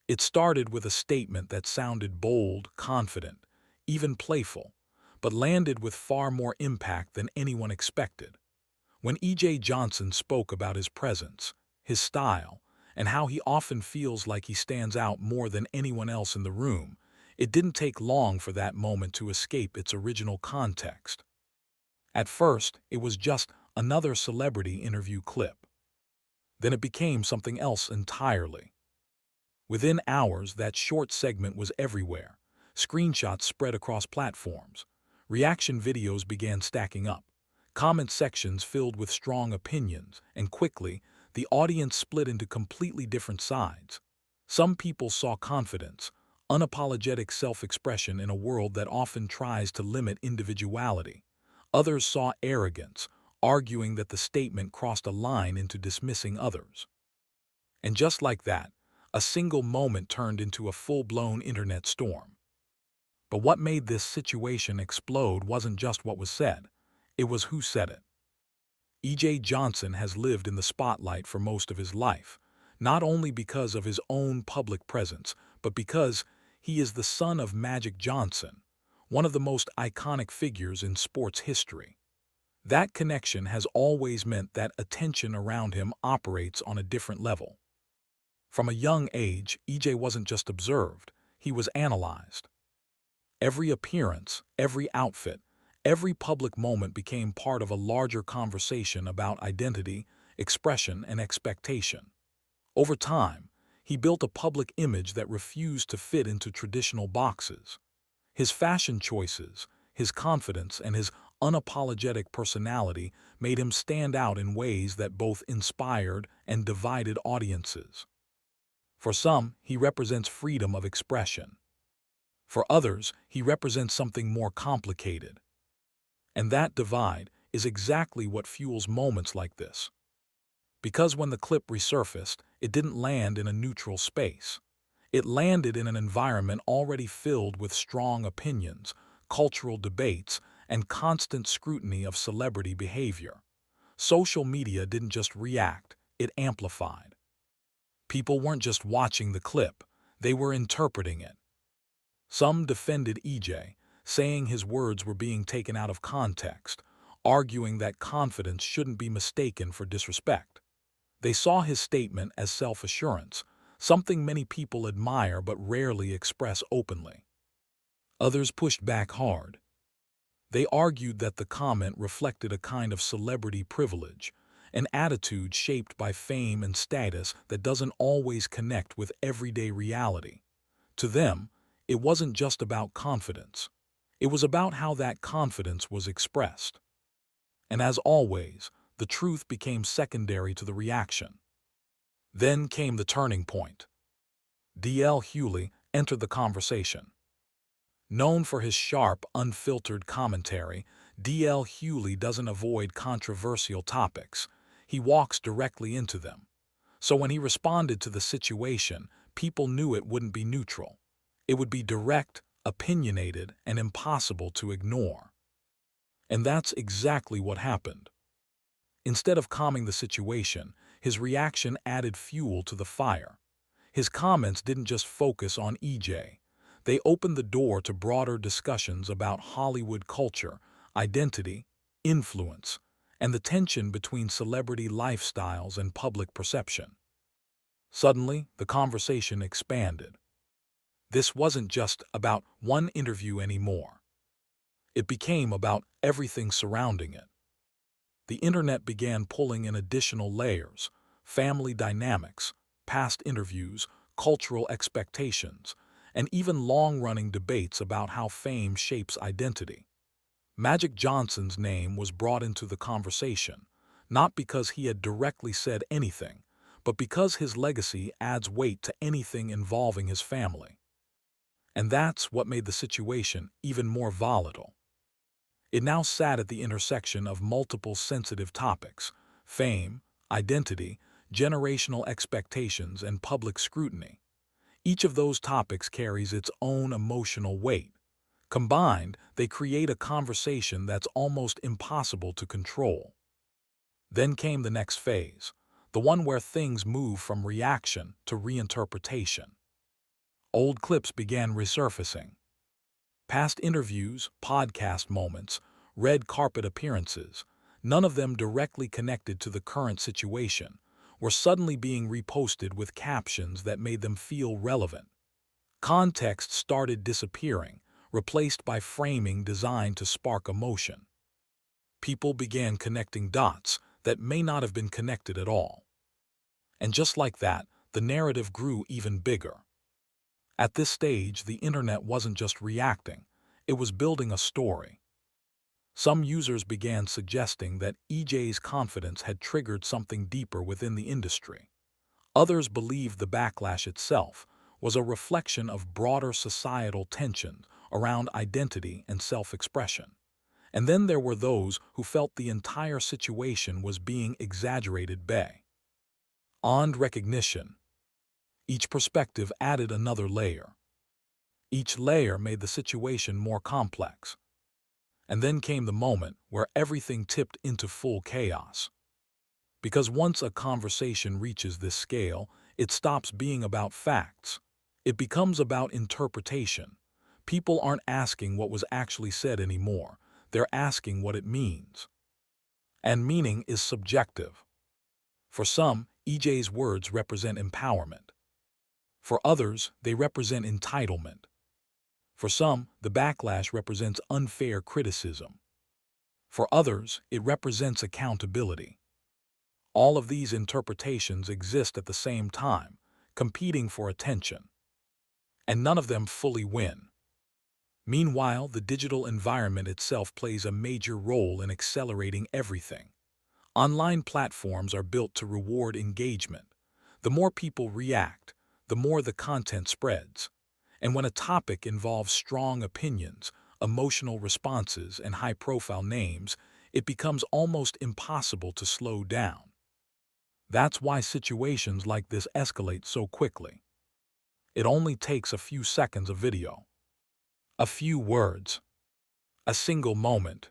It started with a statement that sounded bold, confident, even playful, but landed with far more impact than anyone expected. When E.J. Johnson spoke about his presence, his style, and how he often feels like he stands out more than anyone else in the room, it didn't take long for that moment to escape its original context. At first, it was just another celebrity interview clip. Then it became something else entirely. Within hours, that short segment was everywhere. Screenshots spread across platforms. Reaction videos began stacking up. Comment sections filled with strong opinions, and quickly, the audience split into completely different sides. Some people saw confidence, unapologetic self-expression in a world that often tries to limit individuality. Others saw arrogance, arguing that the statement crossed a line into dismissing others. And just like that, a single moment turned into a full-blown internet storm. But what made this situation explode wasn't just what was said, it was who said it. E.J. Johnson has lived in the spotlight for most of his life, not only because of his own public presence, but because he is the son of Magic Johnson, one of the most iconic figures in sports history. That connection has always meant that attention around him operates on a different level. From a young age, EJ wasn't just observed, he was analyzed. Every appearance, every outfit, every public moment became part of a larger conversation about identity, expression, and expectation. Over time, he built a public image that refused to fit into traditional boxes. His fashion choices, his confidence, and his unapologetic personality made him stand out in ways that both inspired and divided audiences. For some, he represents freedom of expression. For others, he represents something more complicated. And that divide is exactly what fuels moments like this. Because when the clip resurfaced, it didn't land in a neutral space. It landed in an environment already filled with strong opinions, cultural debates, and constant scrutiny of celebrity behavior. Social media didn't just react, it amplified. People weren't just watching the clip, they were interpreting it. Some defended EJ, saying his words were being taken out of context, arguing that confidence shouldn't be mistaken for disrespect. They saw his statement as self-assurance, something many people admire but rarely express openly. Others pushed back hard. They argued that the comment reflected a kind of celebrity privilege, an attitude shaped by fame and status that doesn't always connect with everyday reality. To them, it wasn't just about confidence. It was about how that confidence was expressed. And as always, the truth became secondary to the reaction. Then came the turning point. D.L. Hughley entered the conversation. Known for his sharp, unfiltered commentary, D.L. Hughley doesn't avoid controversial topics. He walks directly into them. So when he responded to the situation, people knew it wouldn't be neutral. It would be direct, opinionated, and impossible to ignore. And that's exactly what happened. Instead of calming the situation, his reaction added fuel to the fire. His comments didn't just focus on EJ. They opened the door to broader discussions about Hollywood culture, identity, influence, and the tension between celebrity lifestyles and public perception. Suddenly, the conversation expanded. This wasn't just about one interview anymore. It became about everything surrounding it. The internet began pulling in additional layers: family dynamics, past interviews, cultural expectations, and even long-running debates about how fame shapes identity. Magic Johnson's name was brought into the conversation, not because he had directly said anything, but because his legacy adds weight to anything involving his family. And that's what made the situation even more volatile. It now sat at the intersection of multiple sensitive topics: fame, identity, generational expectations, and public scrutiny. Each of those topics carries its own emotional weight. Combined, they create a conversation that's almost impossible to control. Then came the next phase, the one where things move from reaction to reinterpretation. Old clips began resurfacing. Past interviews, podcast moments, red carpet appearances, none of them directly connected to the current situation, were suddenly being reposted with captions that made them feel relevant. Context started disappearing, replaced by framing designed to spark emotion. People began connecting dots that may not have been connected at all. And just like that, the narrative grew even bigger. At this stage, the internet wasn't just reacting, it was building a story. Some users began suggesting that EJ's confidence had triggered something deeper within the industry. Others believed the backlash itself was a reflection of broader societal tension around identity and self-expression. And then there were those who felt the entire situation was being exaggerated beyond recognition. Each perspective added another layer. Each layer made the situation more complex. And then came the moment where everything tipped into full chaos. Because once a conversation reaches this scale, it stops being about facts. It becomes about interpretation. People aren't asking what was actually said anymore. They're asking what it means. And meaning is subjective. For some, EJ's words represent empowerment. For others, they represent entitlement. For some, the backlash represents unfair criticism. For others, it represents accountability. All of these interpretations exist at the same time, competing for attention. And none of them fully win. Meanwhile, the digital environment itself plays a major role in accelerating everything. Online platforms are built to reward engagement. The more people react, the more the content spreads. And when a topic involves strong opinions, emotional responses, and high-profile names, it becomes almost impossible to slow down. That's why situations like this escalate so quickly. It only takes a few seconds of video, a few words, a single moment,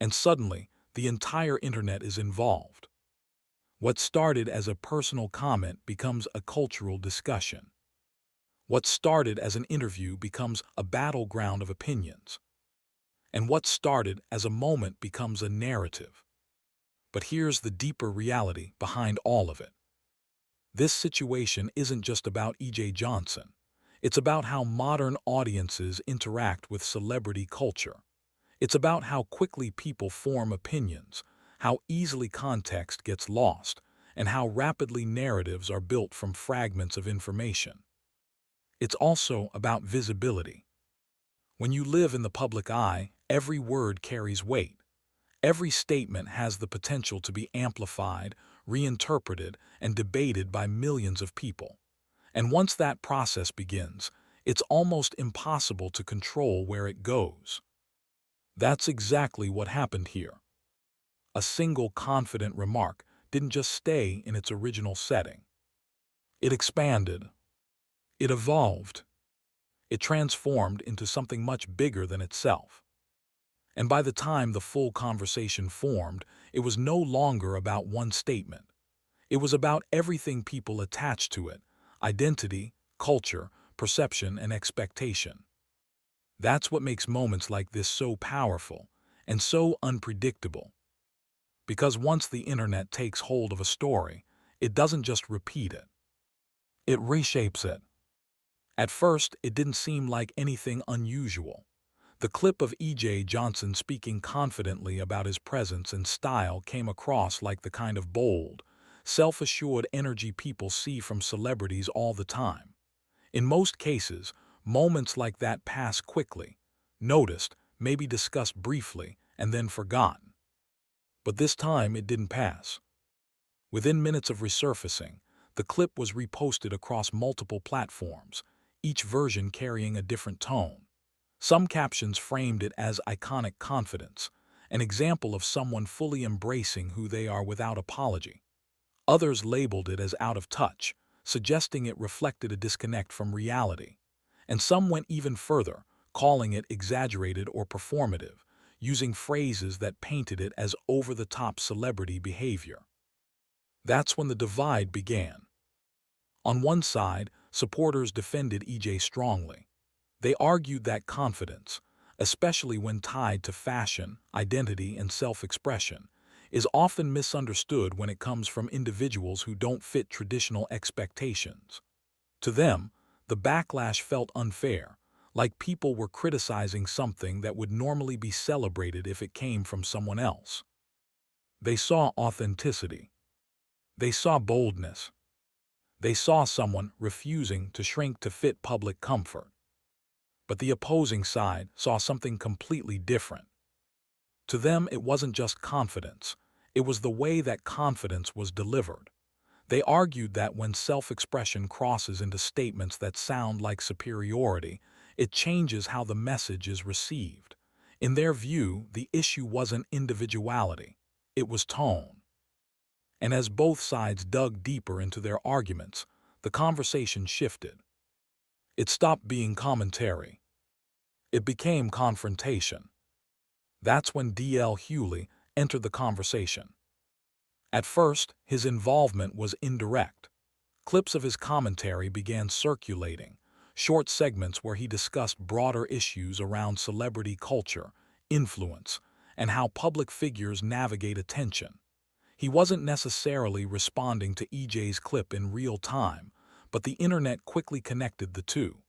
and suddenly the entire internet is involved. What started as a personal comment becomes a cultural discussion. What started as an interview becomes a battleground of opinions. And what started as a moment becomes a narrative. But here's the deeper reality behind all of it. This situation isn't just about E.J. Johnson. It's about how modern audiences interact with celebrity culture. It's about how quickly people form opinions, how easily context gets lost, and how rapidly narratives are built from fragments of information. It's also about visibility. When you live in the public eye, every word carries weight. Every statement has the potential to be amplified, reinterpreted, and debated by millions of people. And once that process begins, it's almost impossible to control where it goes. That's exactly what happened here. A single confident remark didn't just stay in its original setting. It expanded. It evolved. It transformed into something much bigger than itself. And by the time the full conversation formed, it was no longer about one statement. It was about everything people attached to it: identity, culture, perception, and expectation. That's what makes moments like this so powerful and so unpredictable. Because once the internet takes hold of a story, it doesn't just repeat it. It reshapes it. At first, it didn't seem like anything unusual. The clip of E.J. Johnson speaking confidently about his presence and style came across like the kind of bold, self-assured energy people see from celebrities all the time. In most cases, moments like that pass quickly, noticed, maybe discussed briefly, and then forgotten. But this time it didn't pass. Within minutes of resurfacing, the clip was reposted across multiple platforms, each version carrying a different tone. Some captions framed it as iconic confidence, an example of someone fully embracing who they are without apology. Others labeled it as out of touch, suggesting it reflected a disconnect from reality. And some went even further, calling it exaggerated or performative, using phrases that painted it as over-the-top celebrity behavior. That's when the divide began. On one side, supporters defended EJ strongly. They argued that confidence, especially when tied to fashion, identity, and self-expression, is often misunderstood when it comes from individuals who don't fit traditional expectations. To them, the backlash felt unfair, like people were criticizing something that would normally be celebrated if it came from someone else. They saw authenticity. They saw boldness. They saw someone refusing to shrink to fit public comfort. But the opposing side saw something completely different. To them, it wasn't just confidence. It was the way that confidence was delivered. They argued that when self-expression crosses into statements that sound like superiority, it changes how the message is received. In their view, the issue wasn't individuality. It was tone. And as both sides dug deeper into their arguments, the conversation shifted. It stopped being commentary. It became confrontation. That's when D.L. Hughley entered the conversation. At first, his involvement was indirect. Clips of his commentary began circulating, short segments where he discussed broader issues around celebrity culture, influence, and how public figures navigate attention. He wasn't necessarily responding to EJ's clip in real time, but the internet quickly connected the two.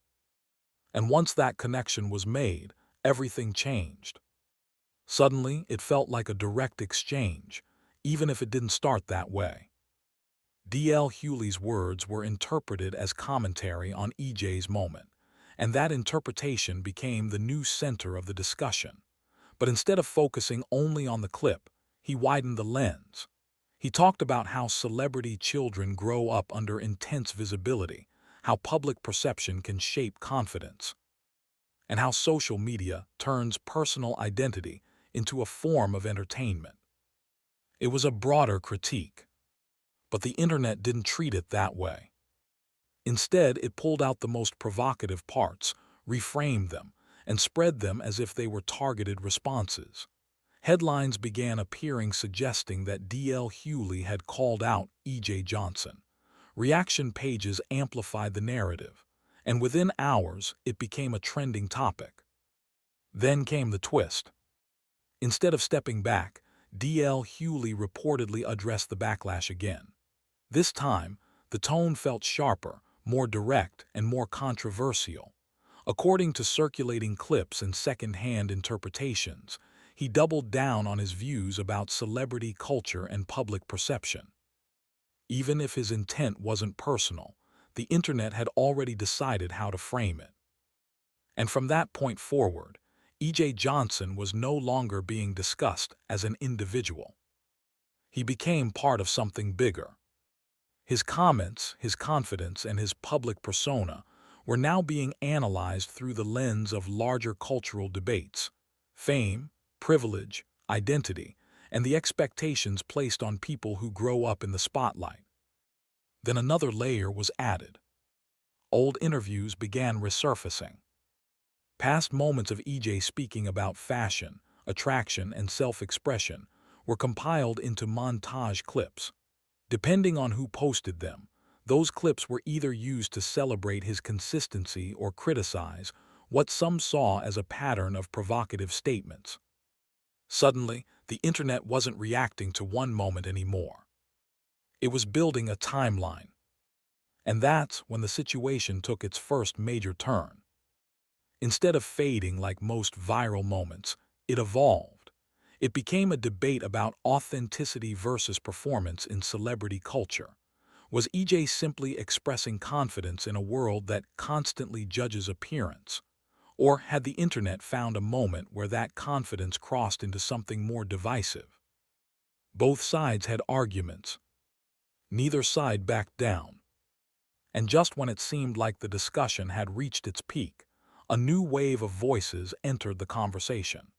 And once that connection was made, everything changed. Suddenly, it felt like a direct exchange, even if it didn't start that way. D.L. Hughley's words were interpreted as commentary on EJ's moment, and that interpretation became the new center of the discussion. But instead of focusing only on the clip, he widened the lens. He talked about how celebrity children grow up under intense visibility, how public perception can shape confidence, and how social media turns personal identity into a form of entertainment. It was a broader critique, but the internet didn't treat it that way. Instead, it pulled out the most provocative parts, reframed them, and spread them as if they were targeted responses. Headlines began appearing suggesting that D.L. Hughley had called out E.J. Johnson. Reaction pages amplified the narrative, and within hours it became a trending topic. Then came the twist. Instead of stepping back, D.L. Hughley reportedly addressed the backlash again. This time, the tone felt sharper, more direct, and more controversial. According to circulating clips and second-hand interpretations, he doubled down on his views about celebrity culture and public perception. Even if his intent wasn't personal, the internet had already decided how to frame it. And from that point forward, E.J. Johnson was no longer being discussed as an individual. He became part of something bigger. His comments, his confidence, and his public persona were now being analyzed through the lens of larger cultural debates: fame, privilege, identity, and the expectations placed on people who grow up in the spotlight. Then another layer was added. Old interviews began resurfacing. Past moments of EJ speaking about fashion, attraction, and self-expression were compiled into montage clips. Depending on who posted them, those clips were either used to celebrate his consistency or criticize what some saw as a pattern of provocative statements. Suddenly, the internet wasn't reacting to one moment anymore. It was building a timeline. And that's when the situation took its first major turn. Instead of fading like most viral moments, it evolved. It became a debate about authenticity versus performance in celebrity culture. Was EJ simply expressing confidence in a world that constantly judges appearance? Or had the internet found a moment where that confidence crossed into something more divisive? Both sides had arguments. Neither side backed down. And just when it seemed like the discussion had reached its peak, a new wave of voices entered the conversation.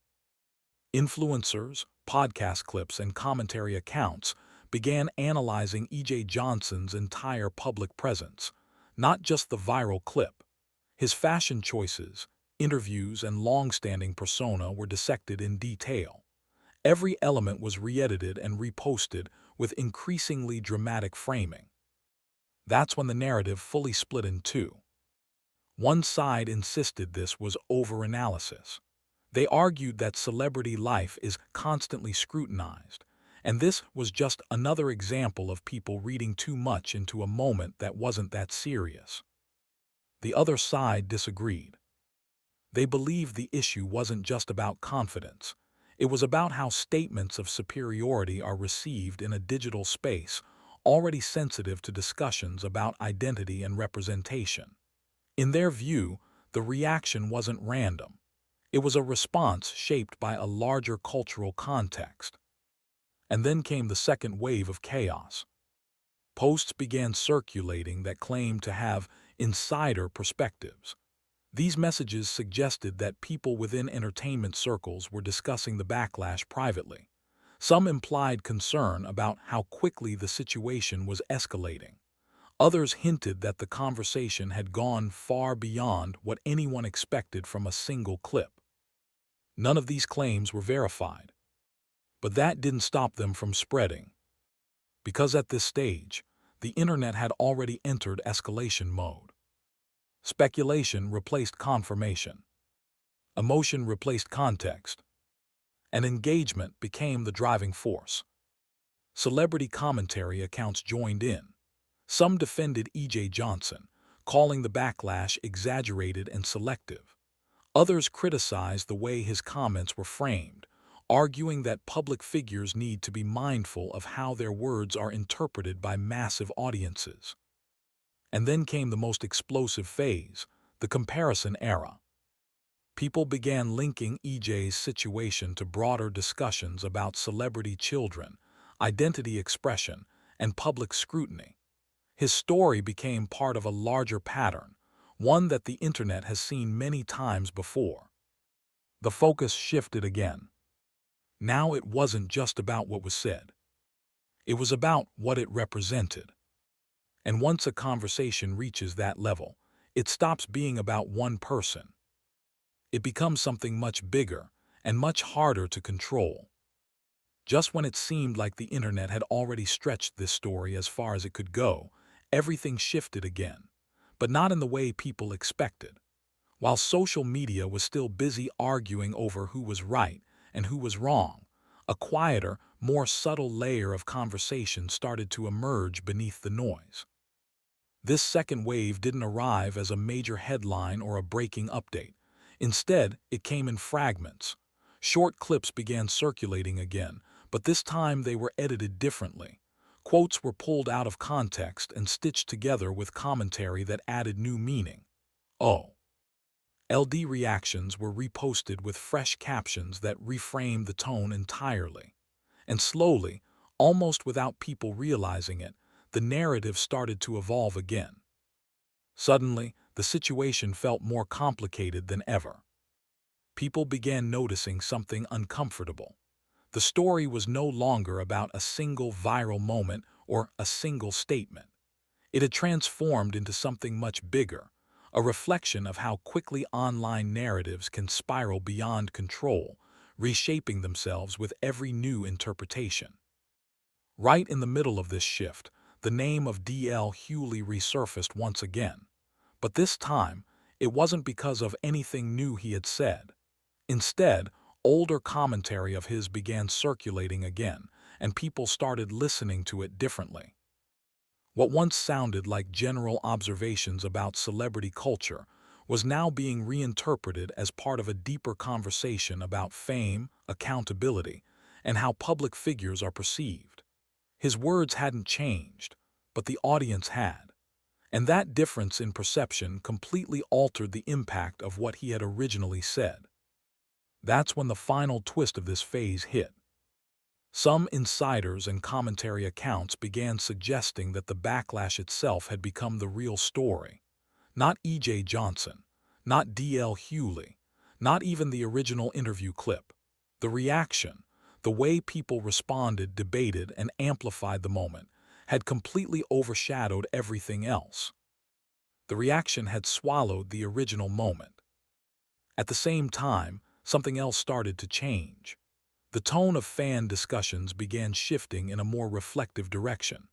Influencers, podcast clips, and commentary accounts began analyzing E.J. Johnson's entire public presence, not just the viral clip. His fashion choices, interviews, and long-standing persona were dissected in detail. Every element was re-edited and reposted with increasingly dramatic framing. That's when the narrative fully split in two. One side insisted this was overanalysis. They argued that celebrity life is constantly scrutinized, and this was just another example of people reading too much into a moment that wasn't that serious. The other side disagreed. They believed the issue wasn't just about confidence. It was about how statements of superiority are received in a digital space, already sensitive to discussions about identity and representation. In their view, the reaction wasn't random. It was a response shaped by a larger cultural context. And then came the second wave of chaos. Posts began circulating that claimed to have insider perspectives. These messages suggested that people within entertainment circles were discussing the backlash privately. Some implied concern about how quickly the situation was escalating. Others hinted that the conversation had gone far beyond what anyone expected from a single clip. None of these claims were verified. But that didn't stop them from spreading. Because at this stage, the internet had already entered escalation mode. Speculation replaced confirmation. Emotion replaced context. And engagement became the driving force. Celebrity commentary accounts joined in. Some defended E.J. Johnson, calling the backlash exaggerated and selective. Others criticized the way his comments were framed, arguing that public figures need to be mindful of how their words are interpreted by massive audiences. And then came the most explosive phase, the comparison era. People began linking EJ's situation to broader discussions about celebrity children, identity expression, and public scrutiny. His story became part of a larger pattern, one that the internet has seen many times before. The focus shifted again. Now it wasn't just about what was said. It was about what it represented. And once a conversation reaches that level, it stops being about one person. It becomes something much bigger and much harder to control. Just when it seemed like the internet had already stretched this story as far as it could go, everything shifted again, but not in the way people expected. While social media was still busy arguing over who was right and who was wrong, a quieter, more subtle layer of conversation started to emerge beneath the noise. This second wave didn't arrive as a major headline or a breaking update. Instead, it came in fragments. Short clips began circulating again, but this time they were edited differently. Quotes were pulled out of context and stitched together with commentary that added new meaning. LD reactions were reposted with fresh captions that reframed the tone entirely. And slowly, almost without people realizing it, the narrative started to evolve again. Suddenly, the situation felt more complicated than ever. People began noticing something uncomfortable. The story was no longer about a single viral moment or a single statement. It had transformed into something much bigger, a reflection of how quickly online narratives can spiral beyond control, reshaping themselves with every new interpretation. Right in the middle of this shift, the name of D.L. Hughley resurfaced once again. But this time, it wasn't because of anything new he had said. Instead, older commentary of his began circulating again, and people started listening to it differently. What once sounded like general observations about celebrity culture was now being reinterpreted as part of a deeper conversation about fame, accountability, and how public figures are perceived. His words hadn't changed, but the audience had. And that difference in perception completely altered the impact of what he had originally said. That's when the final twist of this phase hit. Some insiders and commentary accounts began suggesting that the backlash itself had become the real story. Not E.J. Johnson, not D.L. Hughley, not even the original interview clip. The reaction, the way people responded, debated, and amplified the moment, had completely overshadowed everything else. The reaction had swallowed the original moment. At the same time, something else started to change. The tone of fan discussions began shifting in a more reflective direction.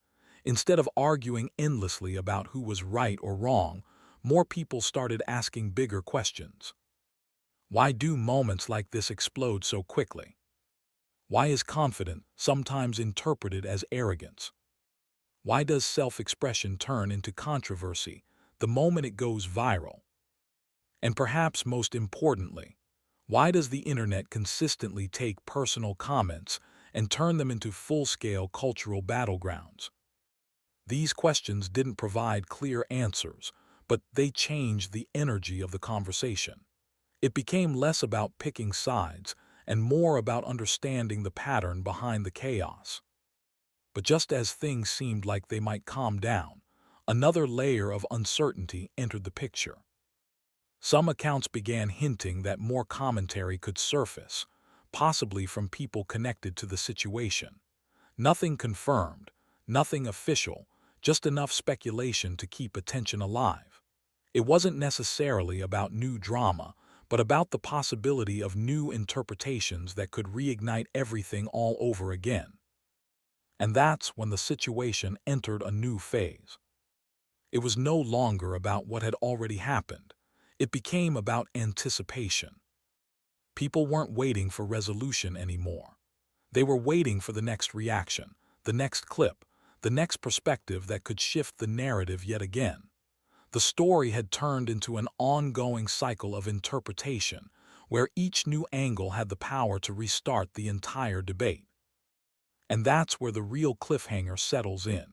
Instead of arguing endlessly about who was right or wrong, more people started asking bigger questions. Why do moments like this explode so quickly? Why is confidence sometimes interpreted as arrogance? Why does self-expression turn into controversy the moment it goes viral? And perhaps most importantly, why does the internet consistently take personal comments and turn them into full-scale cultural battlegrounds? These questions didn't provide clear answers, but they changed the energy of the conversation. It became less about picking sides and more about understanding the pattern behind the chaos. But just as things seemed like they might calm down, another layer of uncertainty entered the picture. Some accounts began hinting that more commentary could surface, possibly from people connected to the situation. Nothing confirmed, nothing official, just enough speculation to keep attention alive. It wasn't necessarily about new drama, but about the possibility of new interpretations that could reignite everything all over again. And that's when the situation entered a new phase. It was no longer about what had already happened. It became about anticipation. People weren't waiting for resolution anymore. They were waiting for the next reaction, the next clip, the next perspective that could shift the narrative yet again. The story had turned into an ongoing cycle of interpretation, where each new angle had the power to restart the entire debate. And that's where the real cliffhanger settles in.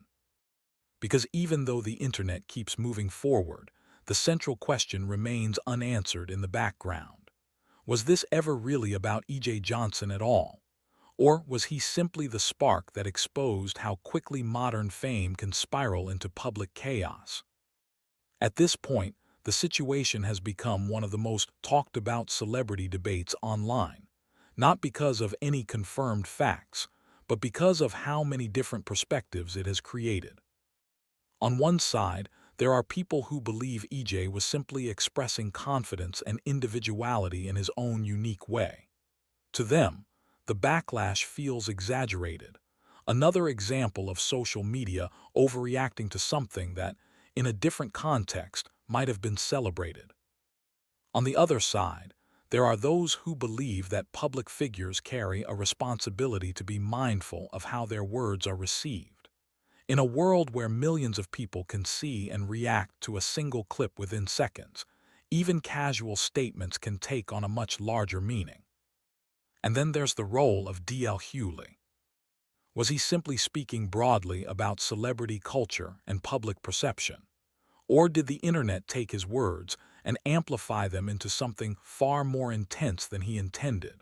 Because even though the internet keeps moving forward, the central question remains unanswered in the background. Was this ever really about E.J. Johnson at all? Or was he simply the spark that exposed how quickly modern fame can spiral into public chaos? At this point, the situation has become one of the most talked about celebrity debates online, not because of any confirmed facts, but because of how many different perspectives it has created. On one side, there are people who believe EJ was simply expressing confidence and individuality in his own unique way. To them, the backlash feels exaggerated, another example of social media overreacting to something that, in a different context, might have been celebrated. On the other side, there are those who believe that public figures carry a responsibility to be mindful of how their words are received. In a world where millions of people can see and react to a single clip within seconds, even casual statements can take on a much larger meaning. And then there's the role of D.L. Hughley. Was he simply speaking broadly about celebrity culture and public perception? Or did the internet take his words and amplify them into something far more intense than he intended?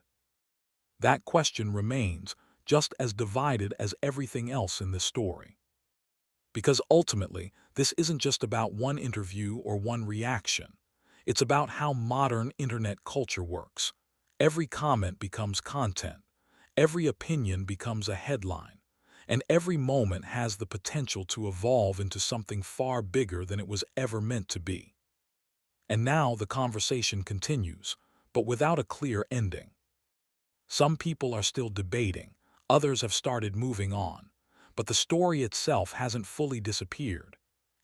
That question remains just as divided as everything else in this story. Because ultimately, this isn't just about one interview or one reaction. It's about how modern internet culture works. Every comment becomes content, every opinion becomes a headline, and every moment has the potential to evolve into something far bigger than it was ever meant to be. And now the conversation continues, but without a clear ending. Some people are still debating, others have started moving on, but the story itself hasn't fully disappeared.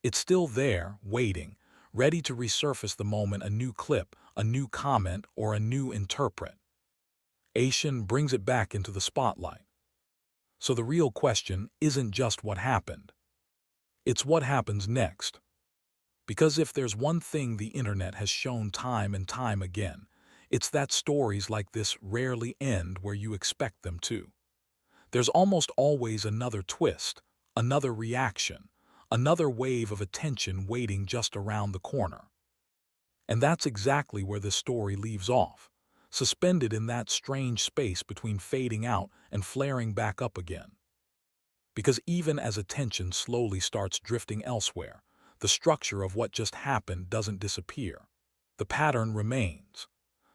It's still there, waiting, ready to resurface the moment a new clip, a new comment, or a new interpretation brings it back into the spotlight. So the real question isn't just what happened. It's what happens next. Because if there's one thing the internet has shown time and time again, it's that stories like this rarely end where you expect them to. There's almost always another twist, another reaction, another wave of attention waiting just around the corner. And that's exactly where this story leaves off, suspended in that strange space between fading out and flaring back up again. Because even as attention slowly starts drifting elsewhere, the structure of what just happened doesn't disappear. The pattern remains.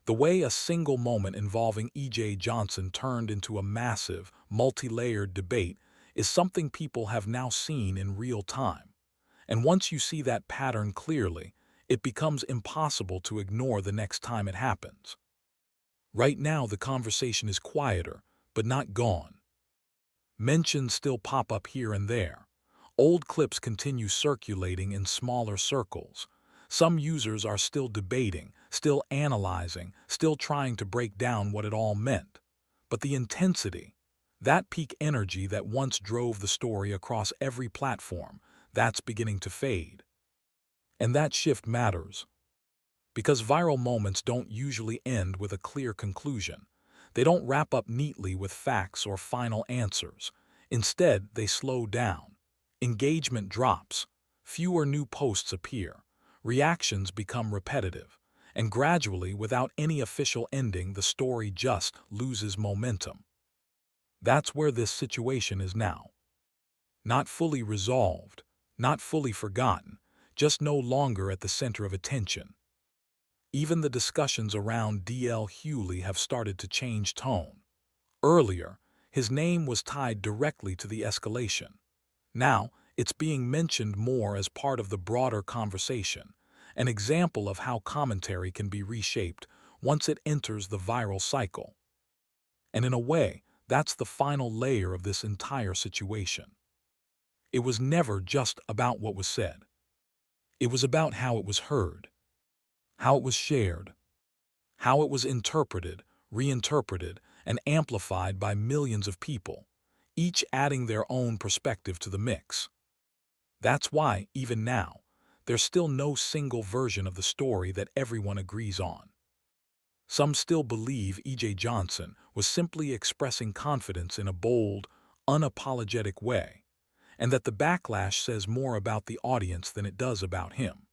The way a single moment involving E.J. Johnson turned into a massive, multi-layered debate is something people have now seen in real time. And once you see that pattern clearly, it becomes impossible to ignore the next time it happens. Right now, the conversation is quieter, but not gone. Mentions still pop up here and there, Old clips continue circulating in smaller circles. Some users are still debating, still analyzing, still trying to break down what it all meant. But the intensity, that peak energy that once drove the story across every platform, that's beginning to fade. And that shift matters, because viral moments don't usually end with a clear conclusion. They don't wrap up neatly with facts or final answers. Instead, they slow down. Engagement drops. Fewer new posts appear. Reactions become repetitive. And gradually, without any official ending, the story just loses momentum. That's where this situation is now. Not fully resolved, not fully forgotten, just no longer at the center of attention. Even the discussions around D.L. Hughley have started to change tone. Earlier, his name was tied directly to the escalation. Now, it's being mentioned more as part of the broader conversation, an example of how commentary can be reshaped once it enters the viral cycle. And in a way, that's the final layer of this entire situation. It was never just about what was said. It was about how it was heard, how it was shared, how it was interpreted, reinterpreted, and amplified by millions of people, each adding their own perspective to the mix. That's why, even now, there's still no single version of the story that everyone agrees on. Some still believe E.J. Johnson was simply expressing confidence in a bold, unapologetic way, and that the backlash says more about the audience than it does about him.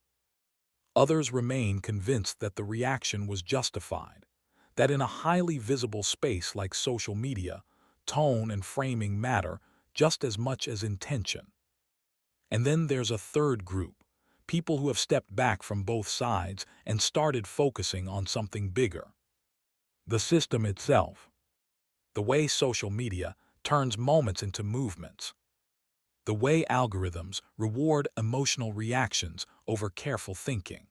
Others remain convinced that the reaction was justified, that in a highly visible space like social media, tone and framing matter just as much as intention. And then there's a third group, people who have stepped back from both sides and started focusing on something bigger. The system itself. The way social media turns moments into movements. The way algorithms reward emotional reactions over careful thinking.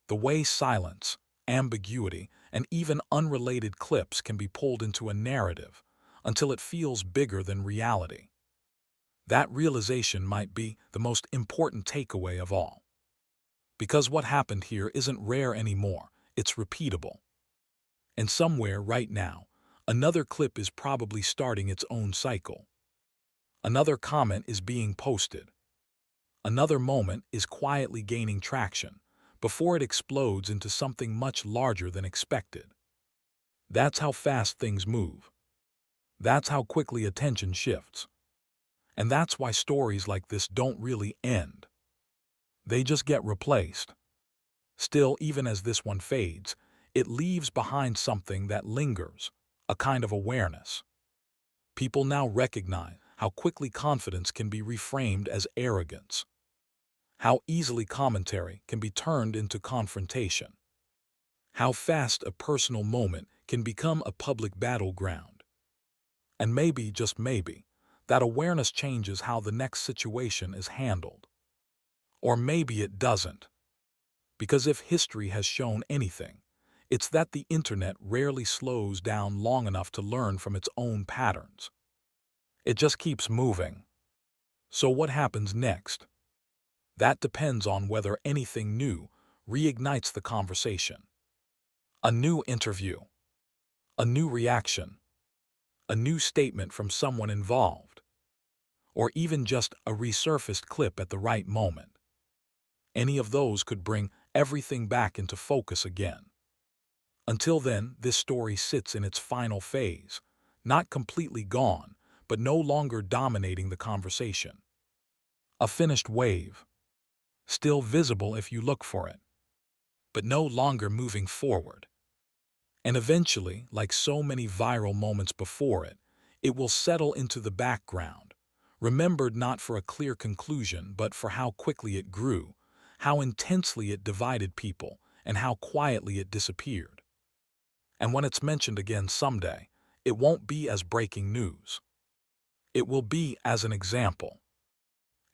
The way silence, ambiguity, and even unrelated clips can be pulled into a narrative until it feels bigger than reality. That realization might be the most important takeaway of all. Because what happened here isn't rare anymore, it's repeatable. And somewhere right now, another clip is probably starting its own cycle. Another comment is being posted. Another moment is quietly gaining traction before it explodes into something much larger than expected. That's how fast things move. That's how quickly attention shifts. And that's why stories like this don't really end. They just get replaced. Still, even as this one fades, it leaves behind something that lingers, a kind of awareness. People now recognize how quickly confidence can be reframed as arrogance, how easily commentary can be turned into confrontation, how fast a personal moment can become a public battleground. And maybe, just maybe, that awareness changes how the next situation is handled. Or maybe it doesn't. Because if history has shown anything, it's that the internet rarely slows down long enough to learn from its own patterns. It just keeps moving. So what happens next? That depends on whether anything new reignites the conversation. A new interview, a new reaction, a new statement from someone involved, or even just a resurfaced clip at the right moment. Any of those could bring everything back into focus again. Until then, this story sits in its final phase, not completely gone, but no longer dominating the conversation. A finished wave, still visible if you look for it, but no longer moving forward. And eventually, like so many viral moments before it, it will settle into the background, remembered not for a clear conclusion, but for how quickly it grew, how intensely it divided people, and how quietly it disappeared. And when it's mentioned again someday, it won't be as breaking news. It will be as an example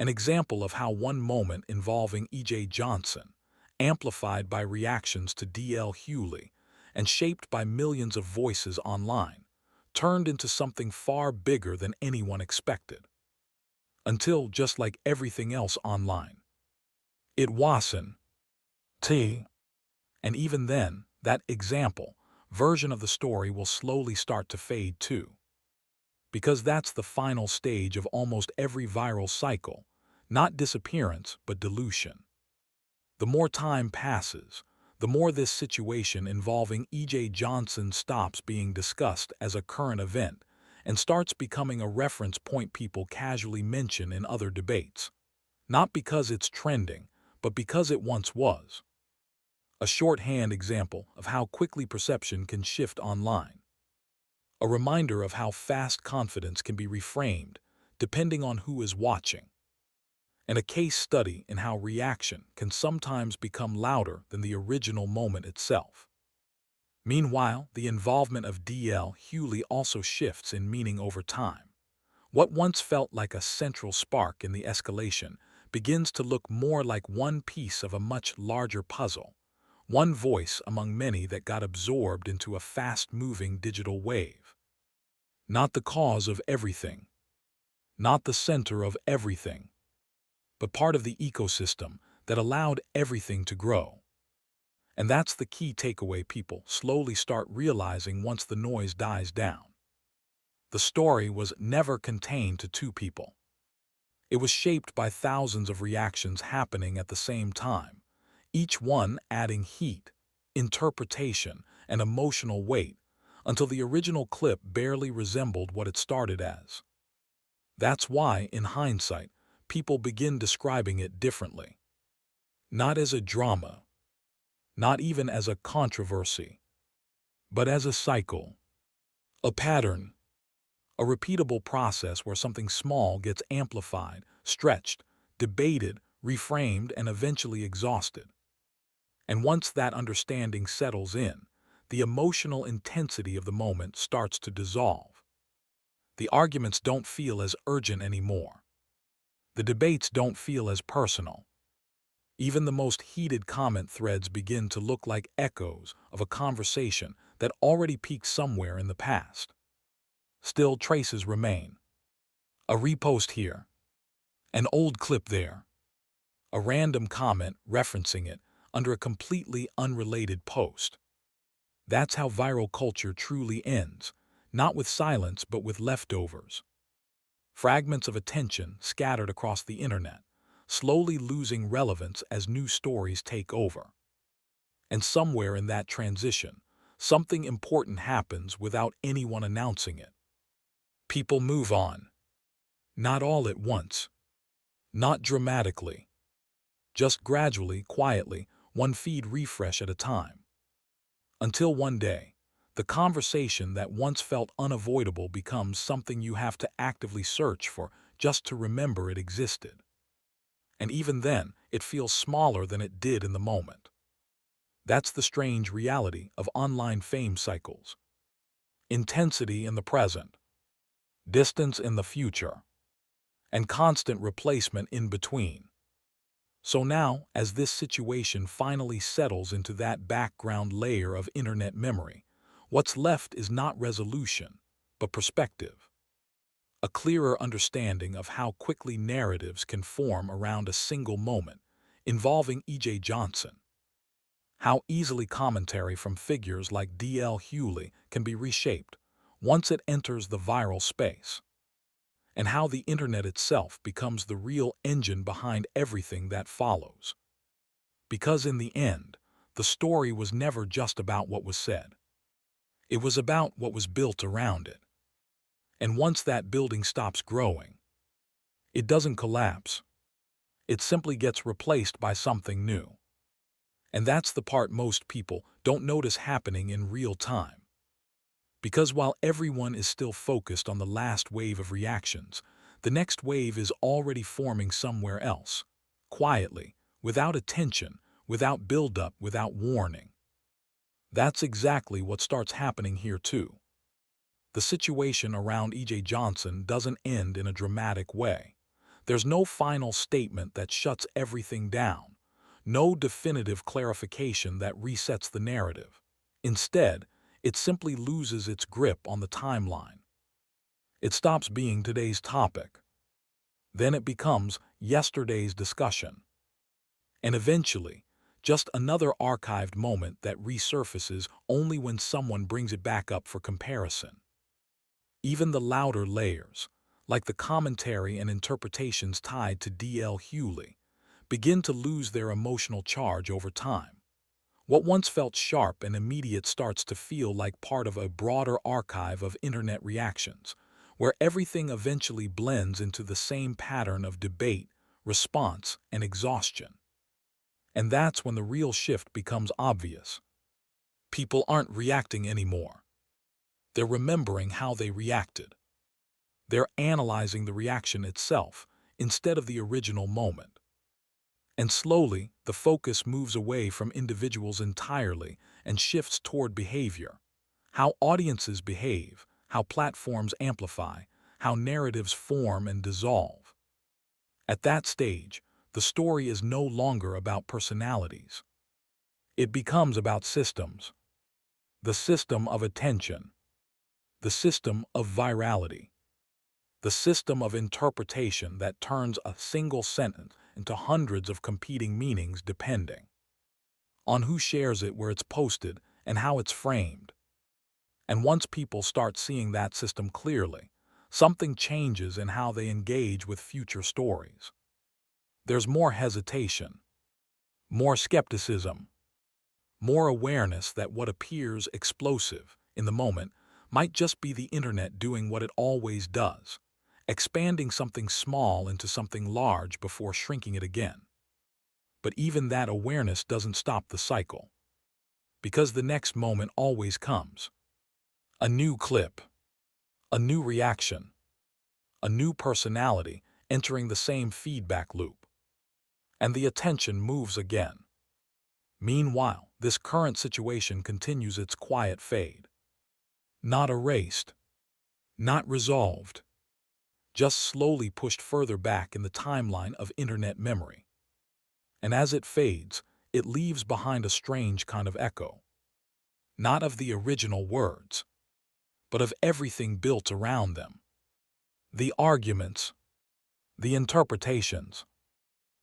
of how one moment involving E.J. Johnson, amplified by reactions to D.L. Hughley, and shaped by millions of voices online, turned into something far bigger than anyone expected. until, just like everything else online, it wasn't. T. And even then, that example version of the story will slowly start to fade too. Because that's the final stage of almost every viral cycle, not disappearance, but dilution. The more time passes, the more this situation involving E.J. Johnson stops being discussed as a current event and starts becoming a reference point people casually mention in other debates. Not because it's trending, but because it once was. A shorthand example of how quickly perception can shift online. A reminder of how fast confidence can be reframed depending on who is watching. And a case study in how reaction can sometimes become louder than the original moment itself. Meanwhile, the involvement of D.L. Hughley also shifts in meaning over time. What once felt like a central spark in the escalation begins to look more like one piece of a much larger puzzle, one voice among many that got absorbed into a fast-moving digital wave. Not the cause of everything, not the center of everything, but part of the ecosystem that allowed everything to grow. And that's the key takeaway people slowly start realizing once the noise dies down. The story was never contained to two people. It was shaped by thousands of reactions happening at the same time, each one adding heat, interpretation, and emotional weight until the original clip barely resembled what it started as. That's why, in hindsight, people begin describing it differently. Not as a drama, not even as a controversy, but as a cycle, a pattern, a repeatable process where something small gets amplified, stretched, debated, reframed, and eventually exhausted. And once that understanding settles in, the emotional intensity of the moment starts to dissolve. The arguments don't feel as urgent anymore. The debates don't feel as personal. Even the most heated comment threads begin to look like echoes of a conversation that already peaked somewhere in the past. Still, traces remain. A repost here, an old clip there, a random comment referencing it under a completely unrelated post. That's how viral culture truly ends, not with silence but with leftovers. Fragments of attention scattered across the internet, slowly losing relevance as new stories take over. And somewhere in that transition, something important happens without anyone announcing it. People move on. Not all at once. Not dramatically. Just gradually, quietly, one feed refresh at a time. Until one day, the conversation that once felt unavoidable becomes something you have to actively search for just to remember it existed. And even then, it feels smaller than it did in the moment. That's the strange reality of online fame cycles. Intensity in the present, distance in the future, and constant replacement in between. So now, as this situation finally settles into that background layer of internet memory, what's left is not resolution, but perspective. A clearer understanding of how quickly narratives can form around a single moment involving E.J. Johnson. How easily commentary from figures like D.L. Hughley can be reshaped once it enters the viral space. And how the internet itself becomes the real engine behind everything that follows. Because in the end, the story was never just about what was said. It was about what was built around it. And once that building stops growing, it doesn't collapse. It simply gets replaced by something new. And that's the part most people don't notice happening in real time. Because while everyone is still focused on the last wave of reactions, the next wave is already forming somewhere else, quietly, without attention, without build-up, without warning. That's exactly what starts happening here too. The situation around E.J. Johnson doesn't end in a dramatic way. There's no final statement that shuts everything down, no definitive clarification that resets the narrative. Instead, it simply loses its grip on the timeline. It stops being today's topic. Then it becomes yesterday's discussion. And eventually, just another archived moment that resurfaces only when someone brings it back up for comparison. Even the louder layers, like the commentary and interpretations tied to D.L. Hughley, begin to lose their emotional charge over time. What once felt sharp and immediate starts to feel like part of a broader archive of internet reactions, where everything eventually blends into the same pattern of debate, response, and exhaustion. And that's when the real shift becomes obvious. People aren't reacting anymore. They're remembering how they reacted. They're analyzing the reaction itself instead of the original moment. And slowly, the focus moves away from individuals entirely and shifts toward behavior. How audiences behave, how platforms amplify, how narratives form and dissolve. At that stage, the story is no longer about personalities. It becomes about systems. The system of attention. The system of virality. The system of interpretation that turns a single sentence into hundreds of competing meanings depending on who shares it, where it's posted, and how it's framed. And once people start seeing that system clearly, something changes in how they engage with future stories. There's more hesitation, more skepticism, more awareness that what appears explosive in the moment might just be the internet doing what it always does, expanding something small into something large before shrinking it again. But even that awareness doesn't stop the cycle, because the next moment always comes. A new clip, a new reaction, a new personality entering the same feedback loop. And the attention moves again. Meanwhile, this current situation continues its quiet fade. Not erased, not resolved, just slowly pushed further back in the timeline of internet memory. And as it fades, it leaves behind a strange kind of echo. Not of the original words, but of everything built around them. The arguments, the interpretations,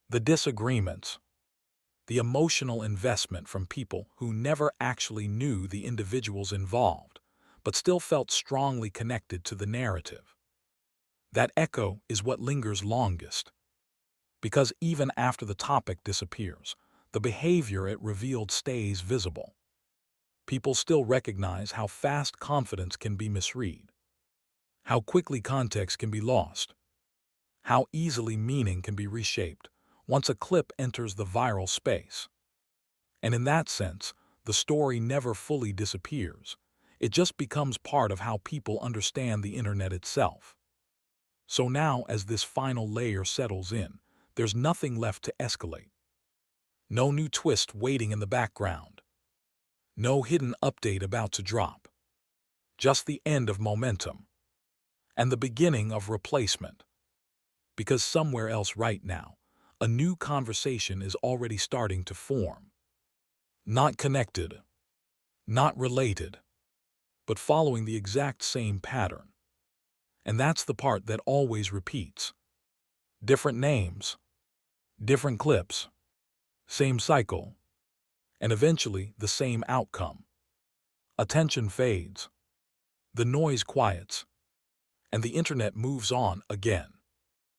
the disagreements, the emotional investment from people who never actually knew the individuals involved, but still felt strongly connected to the narrative. That echo is what lingers longest, because even after the topic disappears, the behavior it revealed stays visible. People still recognize how fast confidence can be misread, how quickly context can be lost, how easily meaning can be reshaped once a clip enters the viral space. And in that sense, the story never fully disappears. It just becomes part of how people understand the internet itself. So now, as this final layer settles in, there's nothing left to escalate. No new twist waiting in the background. No hidden update about to drop. Just the end of momentum. And the beginning of replacement. Because somewhere else right now, a new conversation is already starting to form. Not connected, not related, but following the exact same pattern. And that's the part that always repeats. Different names, different clips, same cycle, and eventually the same outcome. Attention fades, the noise quiets, and the internet moves on again.